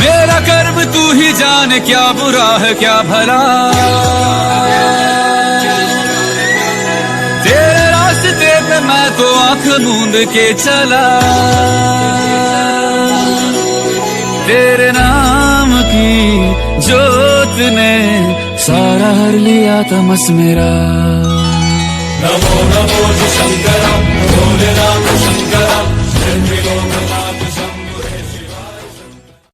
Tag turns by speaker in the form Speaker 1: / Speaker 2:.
Speaker 1: मेरा कर्म तू ही जाने, क्या बुरा है क्या भला। तेरे रास्ते पे मैं तो आंख मूंद के चला। तेरे नाम की जोत ने सारा हर लिया तमस मेरा।
Speaker 2: नमो नमो शंकरा भोलेनाथ शंकरा।